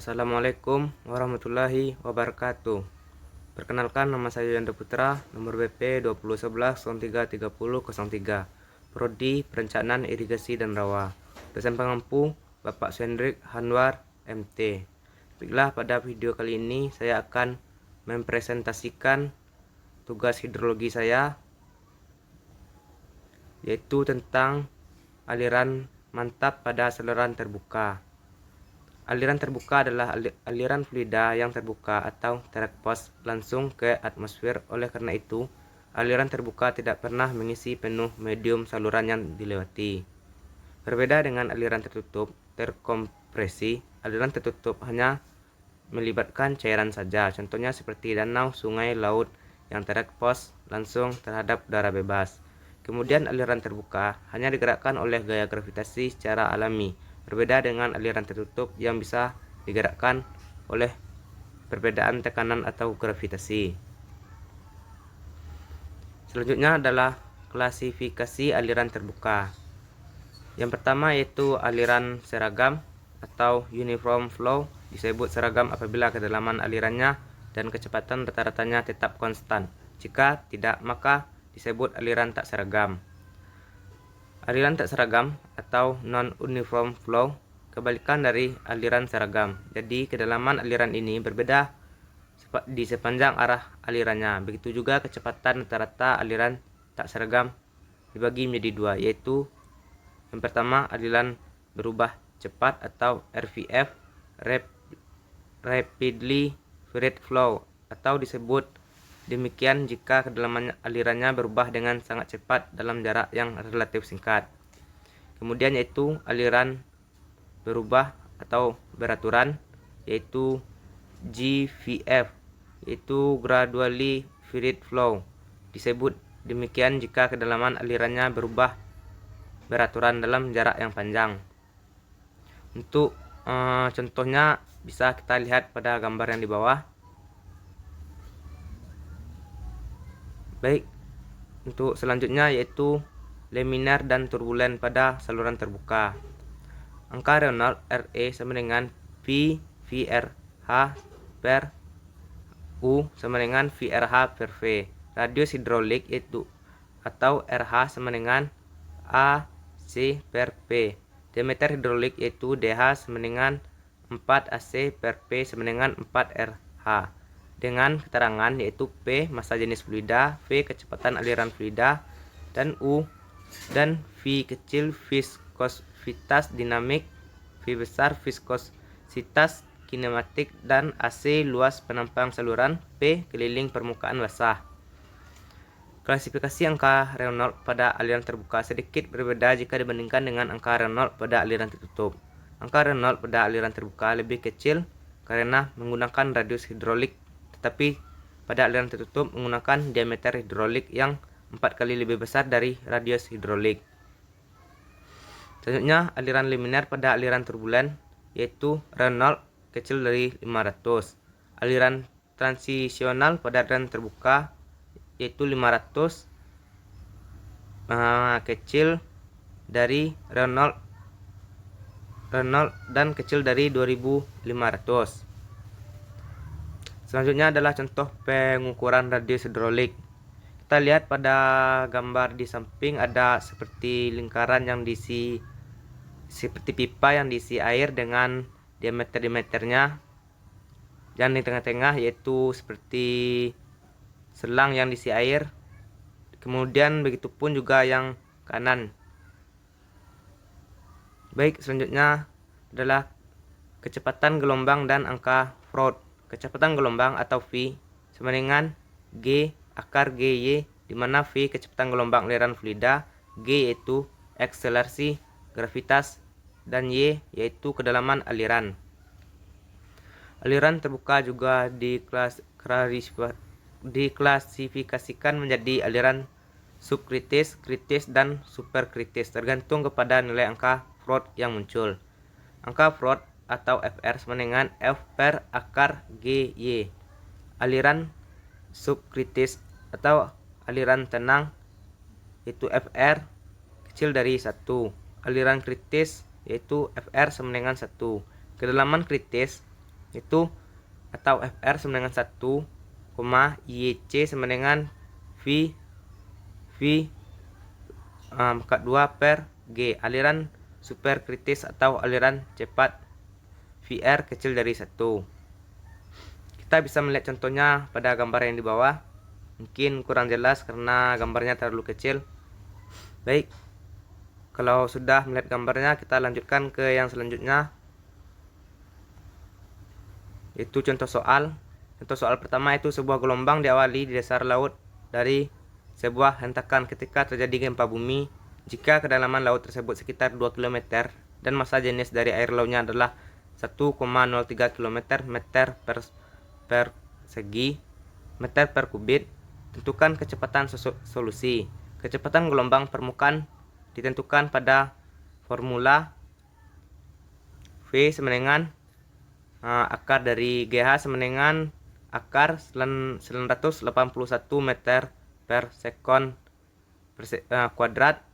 Assalamualaikum warahmatullahi wabarakatuh. Perkenalkan, nama saya Yanda Putra, nomor BP 2011-033003, Prodi Perencanaan Irigasi dan Rawa. Dosen pengampu Bapak Sendrik Hanwar, MT. Baiklah, pada video kali ini saya akan mempresentasikan tugas hidrologi saya, yaitu tentang aliran mantap pada saluran terbuka. Aliran terbuka adalah aliran fluida yang terbuka atau terekspos langsung ke atmosfer. Oleh karena itu, aliran terbuka tidak pernah mengisi penuh medium saluran yang dilewati. Berbeda dengan aliran tertutup terkompresi, aliran tertutup hanya melibatkan cairan saja, contohnya seperti danau, sungai, laut yang terekspos langsung terhadap udara bebas. Kemudian aliran terbuka hanya digerakkan oleh gaya gravitasi secara alami, berbeda dengan aliran tertutup yang bisa digerakkan oleh perbedaan tekanan atau gravitasi. Selanjutnya adalah klasifikasi aliran terbuka. Yang pertama yaitu aliran seragam atau uniform flow. Disebut seragam apabila kedalaman alirannya dan kecepatan rata-ratanya tetap konstan. Jika tidak, maka disebut aliran tak seragam. Aliran tak seragam atau non-uniform flow kebalikan dari aliran seragam. Jadi kedalaman aliran ini berbeda di sepanjang arah alirannya. Begitu juga kecepatan rata-rata aliran tak seragam dibagi menjadi dua, yaitu yang pertama aliran berubah cepat atau RVF, rapidly fluid flow, atau disebut demikian jika kedalaman alirannya berubah dengan sangat cepat dalam jarak yang relatif singkat. Kemudian yaitu aliran berubah atau beraturan, yaitu GVF, yaitu gradually fluid flow. Disebut demikian jika kedalaman alirannya berubah beraturan dalam jarak yang panjang. Untuk contohnya bisa kita lihat pada gambar yang di bawah. Baik, untuk selanjutnya yaitu laminar dan turbulen pada saluran terbuka. Angka Reynolds RE sama dengan V VRH per U sama dengan VRH per V. Radius hidrolik itu atau RH sama dengan AC per P. Diameter hidrolik yaitu DH sama dengan 4 AC per P sama dengan 4 RH. Dengan keterangan yaitu P massa jenis fluida, V kecepatan aliran fluida, dan U dan V kecil viskositas dinamik, V besar viskositas kinematik, dan AC luas penampang saluran, P keliling permukaan basah. Klasifikasi angka Reynolds pada aliran terbuka sedikit berbeda jika dibandingkan dengan angka Reynolds pada aliran tertutup. Angka Reynolds pada aliran terbuka lebih kecil karena menggunakan radius hidrolik, tetapi pada aliran tertutup menggunakan diameter hidrolik yang 4 kali lebih besar dari radius hidrolik. Selanjutnya aliran laminar pada aliran turbulen, yaitu Reynolds kecil dari 500. Aliran transisional pada aliran terbuka yaitu 500 kecil dari Reynolds dan kecil dari 2500. Selanjutnya adalah contoh pengukuran radius hidrolik. Kita lihat pada gambar di samping ada seperti lingkaran yang diisi seperti pipa yang diisi air dengan diameternya. Yang di tengah-tengah yaitu seperti selang yang diisi air. Kemudian begitupun juga yang kanan. Baik, selanjutnya adalah kecepatan gelombang dan angka Froude. Kecepatan gelombang atau V sama dengan G akar GY, di mana V kecepatan gelombang aliran fluida, G yaitu akselerasi gravitas, dan Y yaitu kedalaman aliran. Aliran terbuka juga diklasifikasikan menjadi aliran subkritis, kritis, dan superkritis tergantung kepada nilai angka Froude yang muncul. Angka Froude atau FR sama dengan F per akar GY. Aliran subkritis atau aliran tenang yaitu FR kecil dari 1. Aliran kritis yaitu FR sama dengan 1. Kedalaman kritis Itu atau FR sama dengan 1, YC sama dengan V pangkat 2 per G. Aliran superkritis atau aliran cepat VR kecil dari 1. Kita bisa melihat contohnya pada gambar yang di bawah. Mungkin kurang jelas karena gambarnya terlalu kecil. Baik, kalau sudah melihat gambarnya, kita lanjutkan ke yang selanjutnya, yaitu contoh soal. Contoh soal pertama itu sebuah gelombang diawali di dasar laut dari sebuah hentakan ketika terjadi gempa bumi. Jika kedalaman laut tersebut sekitar 2 km dan massa jenis dari air lautnya adalah 1,03 km meter per segi meter per kubit, tentukan kecepatan solusi. Kecepatan gelombang permukaan ditentukan pada formula V sama dengan akar dari GH sama dengan akar 981 meter per sekon kuadrat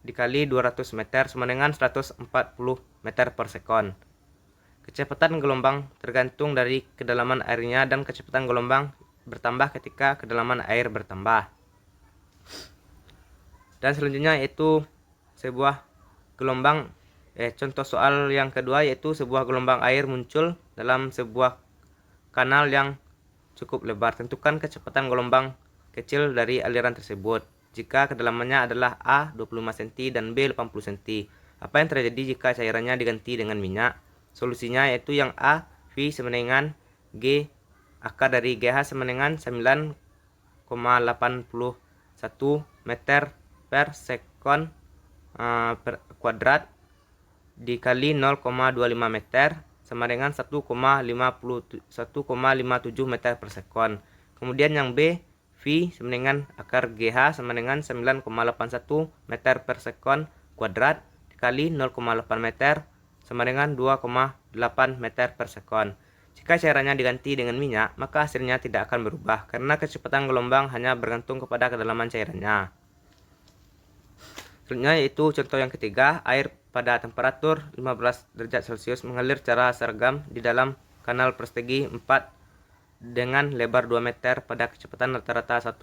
dikali 200 meter sama dengan 140 meter per sekon. Kecepatan gelombang tergantung dari kedalaman airnya dan kecepatan gelombang bertambah ketika kedalaman air bertambah. Dan selanjutnya yaitu sebuah gelombang contoh soal yang kedua yaitu sebuah gelombang air muncul dalam sebuah kanal yang cukup lebar. Tentukan kecepatan gelombang kecil dari aliran tersebut. Jika kedalamannya adalah A 25 cm dan B 80 cm. Apa yang terjadi jika cairannya diganti dengan minyak? Solusinya yaitu yang A, V sama dengan G akar dari GH sama dengan 9,81 meter per sekon per kuadrat dikali 0,25 meter sama dengan 1,57 meter per sekon. Kemudian yang B, V sama dengan akar GH sama dengan 9,81 meter per sekon kuadrat dikali 0,8 meter sama dengan 2,8 meter per sekon. Jika cairannya diganti dengan minyak, maka hasilnya tidak akan berubah karena kecepatan gelombang hanya bergantung kepada kedalaman cairannya. Selanjutnya yaitu contoh yang ketiga, air pada temperatur 15 derajat Celcius mengalir secara seragam di dalam kanal persegi 4 dengan lebar 2 meter pada kecepatan rata-rata 1,5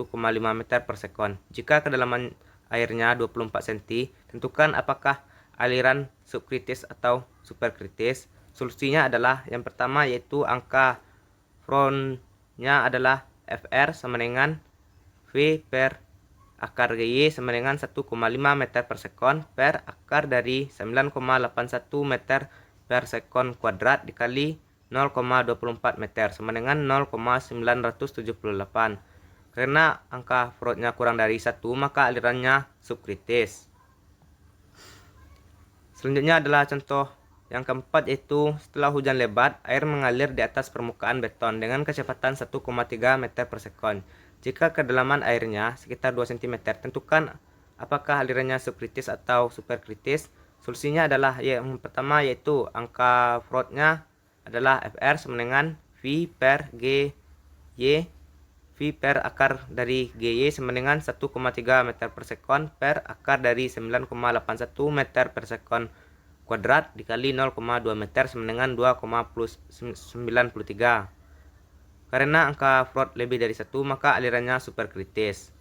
meter per sekon. Jika kedalaman airnya 24 cm, tentukan apakah aliran subkritis atau superkritis. Solusinya adalah yang pertama yaitu angka frontnya adalah FR sama dengan V per akar GY sama dengan 1,5 meter per sekon per akar dari 9,81 meter per sekon kuadrat dikali 0,24 meter sama dengan 0,978. Karena angka frontnya kurang dari 1, maka alirannya subkritis. Selanjutnya adalah contoh yang keempat yaitu setelah hujan lebat, air mengalir di atas permukaan beton dengan kecepatan 1,3 meter per sekon. Jika kedalaman airnya sekitar 2 cm, tentukan apakah alirannya subkritis atau superkritis. Solusinya adalah yang pertama yaitu angka frontnya adalah FR sama dengan V per GY. V per akar dari GY sama dengan 1,3 meter per sekon per akar dari 9,81 meter per sekon kuadrat dikali 0,2 meter sama dengan 2,93. Karena angka front lebih dari 1, maka alirannya superkritis.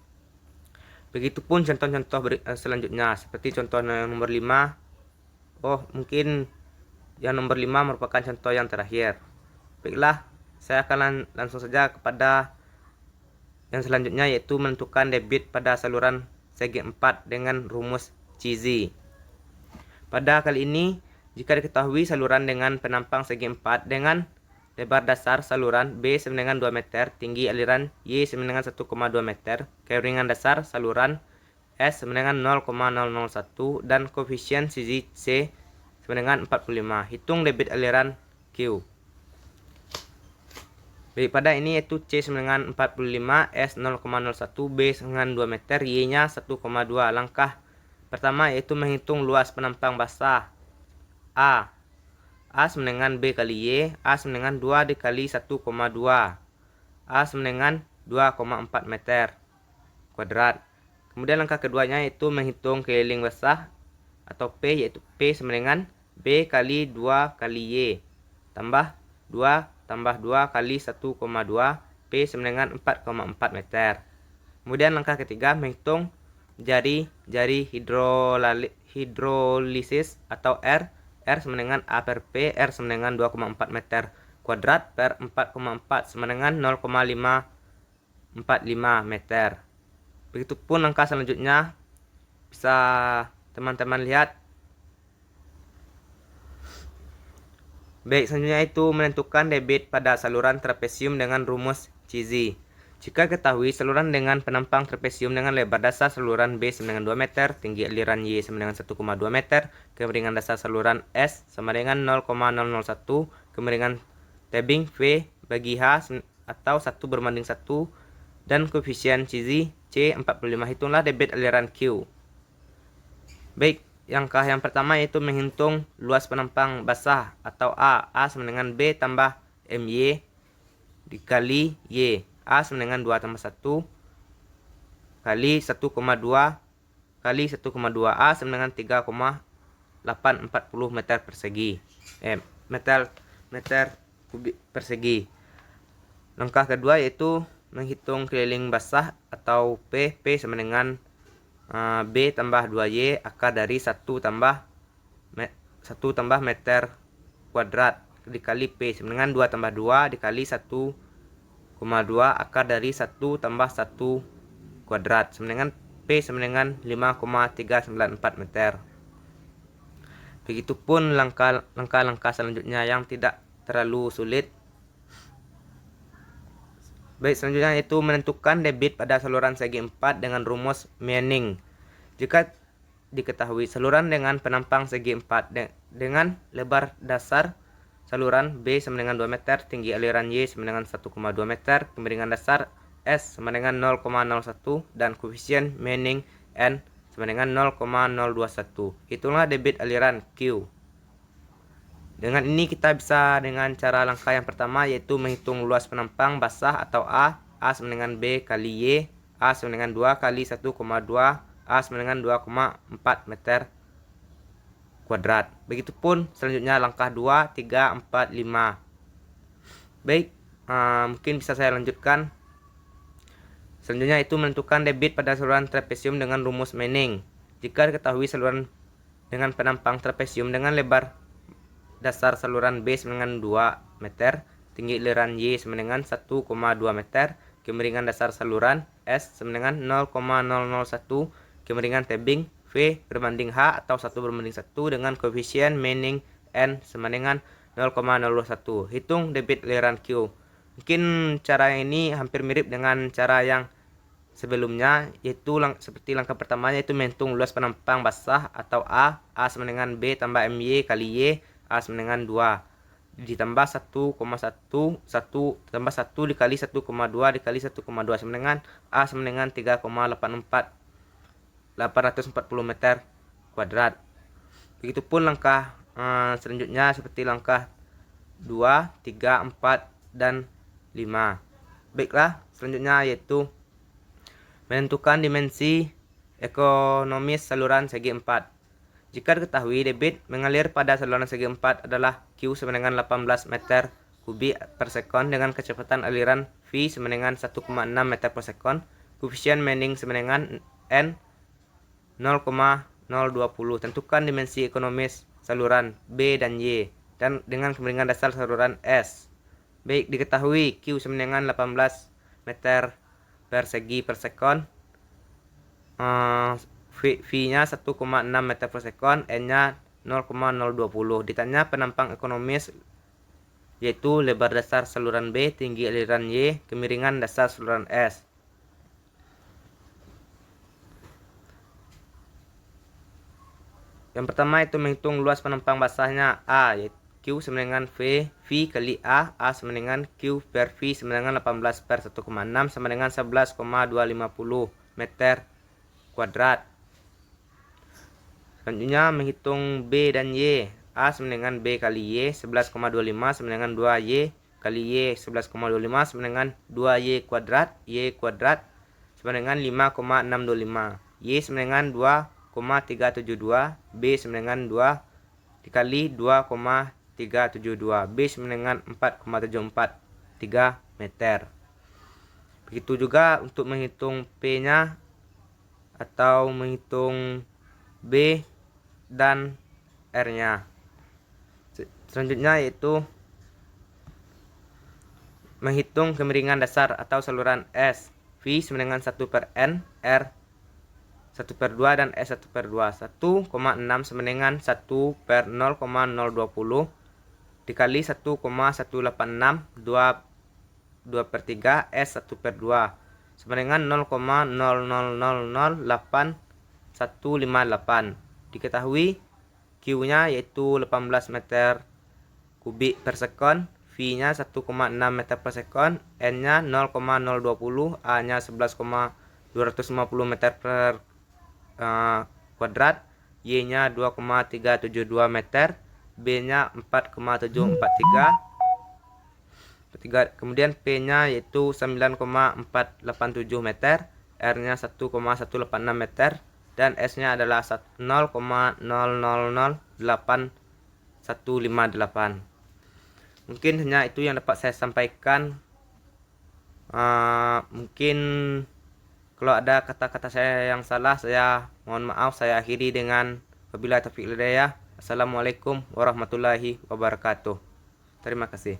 Begitupun contoh-contoh selanjutnya, seperti contoh nomor 5. Mungkin yang nomor 5 merupakan contoh yang terakhir. Baiklah, saya akan langsung saja kepada yang selanjutnya yaitu menentukan debit pada saluran segi 4 dengan rumus Cauchy. Pada kali ini, jika diketahui saluran dengan penampang segi 4 dengan lebar dasar saluran B sama dengan 2 meter, tinggi aliran Y sama dengan 1,2 meter, kemiringan dasar saluran S sama dengan 0,001 dan koefisien Cauchy C sama dengan 45. Hitung debit aliran Q. Baik, pada ini yaitu C sama dengan 45, S 0,01, B sama dengan 2 meter, Y-nya 1,2. Langkah pertama yaitu menghitung luas penampang basah A. A sama dengan B kali Y, A sama dengan 2 dikali 1,2. A sama dengan 2,4 meter kuadrat. Kemudian langkah keduanya yaitu menghitung keliling basah atau P, yaitu P sama dengan B kali 2 kali Y tambah 2 tambah 2 kali 1,2, P sama dengan 4,4 meter. Kemudian langkah ketiga, menghitung jari hidrolisis atau R. R sama dengan A per P, R sama dengan 2,4 meter kuadrat per 4,4 sama dengan 0,545 meter. Begitupun langkah selanjutnya, bisa teman-teman lihat. Baik, selanjutnya itu menentukan debit pada saluran trapesium dengan rumus Cauchy. Jika ketahui saluran dengan penampang trapesium dengan lebar dasar saluran B sama dengan 2 meter, tinggi aliran Y sama dengan 1,2 meter, kemiringan dasar saluran S sama dengan 0,001, kemiringan tebing V bagi H atau 1:1, dan koefisien Cauchy C 45, hitunglah debit aliran Q. Baik, langkah yang pertama yaitu menghitung luas penampang basah atau A. A sama dengan B tambah MY dikali Y. A sama dengan 2 tambah 1 kali 1,2 kali 1,2. A sama dengan 3,840 meter persegi. Meter kubik persegi. Langkah kedua yaitu menghitung keliling basah atau P. P sama dengan B tambah 2Y akar dari 1 tambah meter kuadrat dikali P sama dengan 2 tambah 2 dikali 1,2 akar dari 1 tambah 1 kuadrat sama dengan P sama dengan 5,394 meter. Begitupun langkah-langkah selanjutnya yang tidak terlalu sulit. Baik, selanjutnya itu menentukan debit pada saluran segi 4 dengan rumus Manning. Jika diketahui saluran dengan penampang segi 4 dengan lebar dasar saluran B sama dengan 2 meter, tinggi aliran Y sama dengan 1,2 meter, kemiringan dasar S sama dengan 0,01, dan koefisien Manning N sama dengan 0,021. Hitunglah debit aliran Q. Dengan ini kita bisa dengan cara langkah yang pertama yaitu menghitung luas penampang basah atau A. A sama dengan B kali Y. A sama dengan 2 kali 1,2. A sama dengan 2,4 meter kuadrat. Begitupun selanjutnya langkah 2, 3, 4, 5. Baik, mungkin bisa saya lanjutkan. Selanjutnya itu menentukan debit pada saluran trapesium dengan rumus Manning. Jika diketahui saluran dengan penampang trapesium dengan lebar dasar saluran B sama dengan 2 meter, tinggi aliran Y sama dengan 1,2 meter, kemiringan dasar saluran S sama dengan 0,001, kemiringan tebing V berbanding H atau 1:1 dengan koefisien Manning N sama dengan 0,021. Hitung debit aliran Q. Mungkin cara ini hampir mirip dengan cara yang sebelumnya, yaitu seperti langkah pertamanya itu menghitung luas penampang basah atau A. A sama dengan B tambah MY kali Y. A sama dengan 2 ditambah 1,1 tambah 1 dikali 1,2 dikali 1,2 sama dengan A sama dengan 3,840 meter kuadrat. Begitupun langkah selanjutnya seperti langkah 2, 3, 4, dan 5. Baiklah, selanjutnya yaitu menentukan dimensi ekonomis saluran segi 4. Jika diketahui debit mengalir pada saluran segi 4 adalah Q sama dengan 18 meter kubik per sekon dengan kecepatan aliran V sama dengan 1,6 meter per sekon, koefisien Manning sama dengan N 0,020. Tentukan dimensi ekonomis saluran B dan Y dan dengan kemiringan dasar saluran S. Baik, diketahui Q sama dengan 18 meter persegi per sekon, V-nya 1,6 meter per sekon, N-nya 0,020. Ditanya penampang ekonomis yaitu lebar dasar saluran B, tinggi aliran Y, kemiringan dasar saluran S. Yang pertama itu menghitung luas penampang basahnya A, yaitu Q sama dengan V kali A. A sama dengan Q per V sama dengan 18 per 1,6 sama dengan 11,250 meter kuadrat. Selanjutnya menghitung B dan Y. A sama dengan B kali Y 11,25 sama dengan 2Y kali Y 11,25 sama dengan 2Y kuadrat. Y kuadrat sama dengan 5,625. Y sama dengan 2,372. B sama dengan 2 dikali 2,372. 372. B sama dengan 4,743 meter. Begitu juga untuk menghitung P-nya atau menghitung B dan R-nya. Selanjutnya yaitu menghitung kemiringan dasar atau saluran S. V sama dengan 1/N, R 1/2 dan S 1/2. 1,6 sama dengan 1/0,020 dikali 1,186 2/3 S 1/2 sama dengan 0,0008 diketahui Q-nya yaitu 18 meter kubik per sekon, V-nya 1,6 meter per sekon, N-nya 0,020, A-nya 11,250 meter per kuadrat, Y-nya 2,372 meter, B-nya 4,743, kemudian P-nya yaitu 9,487 meter, R-nya 1,186 meter, dan S-nya adalah 0,0008 Mungkin hanya itu yang dapat saya sampaikan. Mungkin kalau ada kata-kata saya yang salah, saya mohon maaf. Saya akhiri dengan wabillahi taufiq wal hidayah. Assalamualaikum warahmatullahi wabarakatuh. Terima kasih.